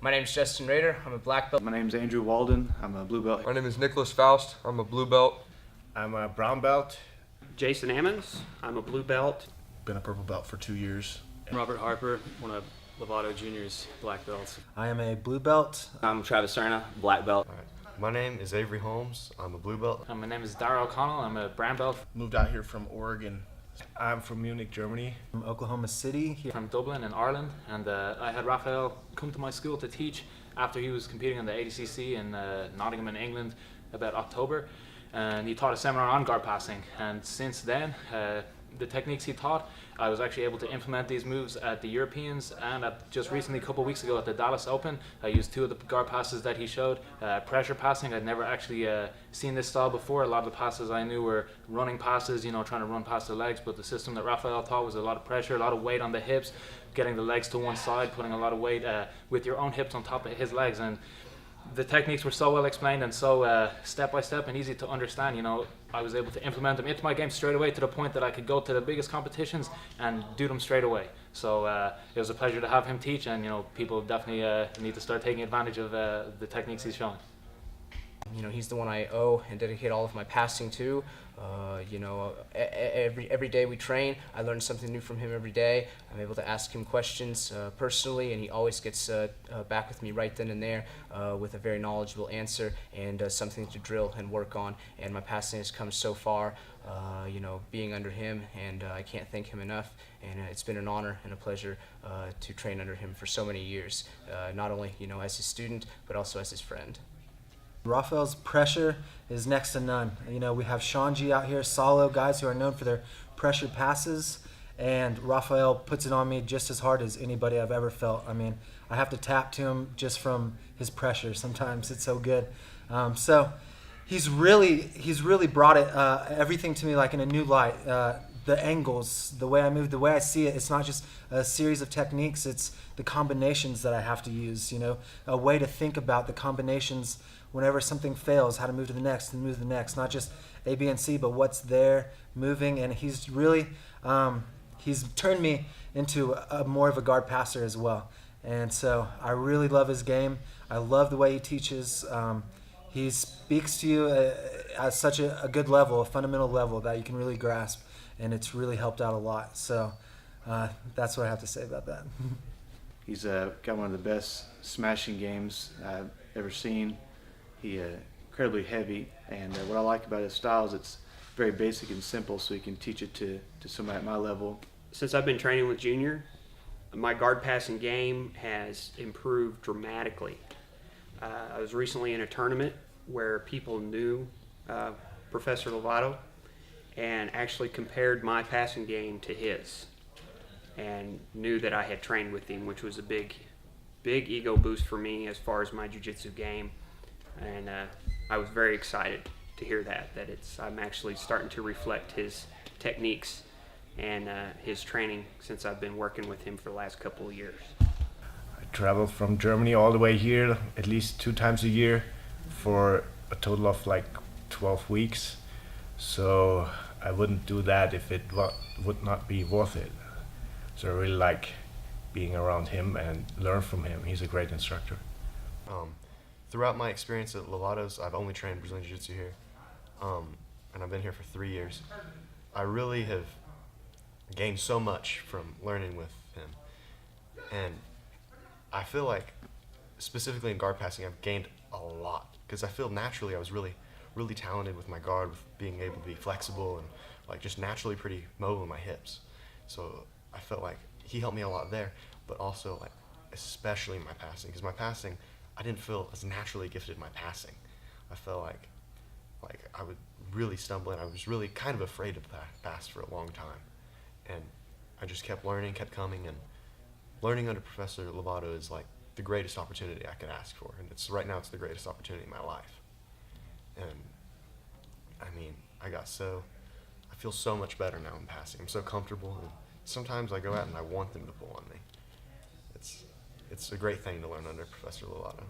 My name is Justin Rader. I'm a black belt. My name is Andrew Walden. I'm a blue belt. My name is Nicholas Faust. I'm a blue belt. I'm a brown belt. Jason Ammons. I'm a blue belt. Been a purple belt for 2 years. Robert Harper, one of Lovato Jr.'s black belts. I am a blue belt. I'm Travis Serna, black belt. My name is Avery Holmes. I'm a blue belt. My name is Dara O'Connell. I'm a brown belt. Moved out here from Oregon. I'm from Munich, Germany. From Oklahoma City. From Dublin in Ireland. And I had Rafael come to my school to teach after he was competing in the ADCC in Nottingham in England about October. And he taught a seminar on guard passing. And since then, the techniques he taught, I was actually able to implement these moves at the Europeans and just recently, a couple of weeks ago at the Dallas Open. I used 2 of the guard passes that he showed. Pressure passing, I'd never actually seen this style before. A lot of the passes I knew were running passes, trying to run past the legs, but the system that Rafael taught was a lot of pressure, a lot of weight on the hips, getting the legs to one side, putting a lot of weight with your own hips on top of his legs. And the techniques were so well explained and so step by step and easy to understand. I was able to implement them into my game straight away to the point that I could go to the biggest competitions and do them straight away. So it was a pleasure to have him teach, and people definitely need to start taking advantage of the techniques he's showing. He's the one I owe and dedicate all of my passing to. Every day we train, I learn something new from him every day. I'm able to ask him questions personally, and he always gets back with me right then and there with a very knowledgeable answer and something to drill and work on. And my passing has come so far, being under him, and I can't thank him enough. And it's been an honor and a pleasure to train under him for so many years, not only as his student, but also as his friend. Rafael's pressure is next to none. We have Shanji out here, Salo, guys who are known for their pressure passes, and Rafael puts it on me just as hard as anybody I've ever felt. I have to tap to him just from his pressure. Sometimes it's so good. So he's really brought it everything to me like in a new light. The angles, the way I move, the way I see it, it's not just a series of techniques, it's the combinations that I have to use, a way to think about the combinations whenever something fails, how to move to the next and move to the next, not just A, B, and C, but what's there moving. And he's really, he's turned me into more of a guard passer as well. And so I really love his game. I love the way he teaches. He speaks to you at such a good level, a fundamental level that you can really grasp. And it's really helped out a lot. So that's what I have to say about that. He's got one of the best smashing games I've ever seen. He's incredibly heavy, and what I like about his style is it's very basic and simple, so he can teach it to somebody at my level. Since I've been training with Junior, my guard passing game has improved dramatically. I was recently in a tournament where people knew Professor Lovato and actually compared my passing game to his and knew that I had trained with him, which was a big ego boost for me as far as my jiu-jitsu game. And I was very excited to hear that I'm actually starting to reflect his techniques and his training since I've been working with him for the last couple of years. I travel from Germany all the way here at least 2 times a year for a total of like 12 weeks. So I wouldn't do that if it would not be worth it. So I really like being around him and learn from him. He's a great instructor. Throughout my experience at Lovato's, I've only trained Brazilian Jiu-Jitsu here, and I've been here for 3 years. I really have gained so much from learning with him, and I feel like, specifically in guard passing, I've gained a lot, because I feel naturally I was really talented with my guard, with being able to be flexible and like just naturally pretty mobile in my hips. So I felt like he helped me a lot there, but also like especially in my passing, because my passing, I didn't feel as naturally gifted in my passing. I felt like I would really stumble, and I was really kind of afraid to pass for a long time. And I just kept learning, kept coming, and learning under Professor Lovato is like the greatest opportunity I could ask for. And right now it's the greatest opportunity in my life. And I feel so much better now in passing. I'm so comfortable, and sometimes I go out and I want them to pull on me. It's a great thing to learn under Professor Lovato.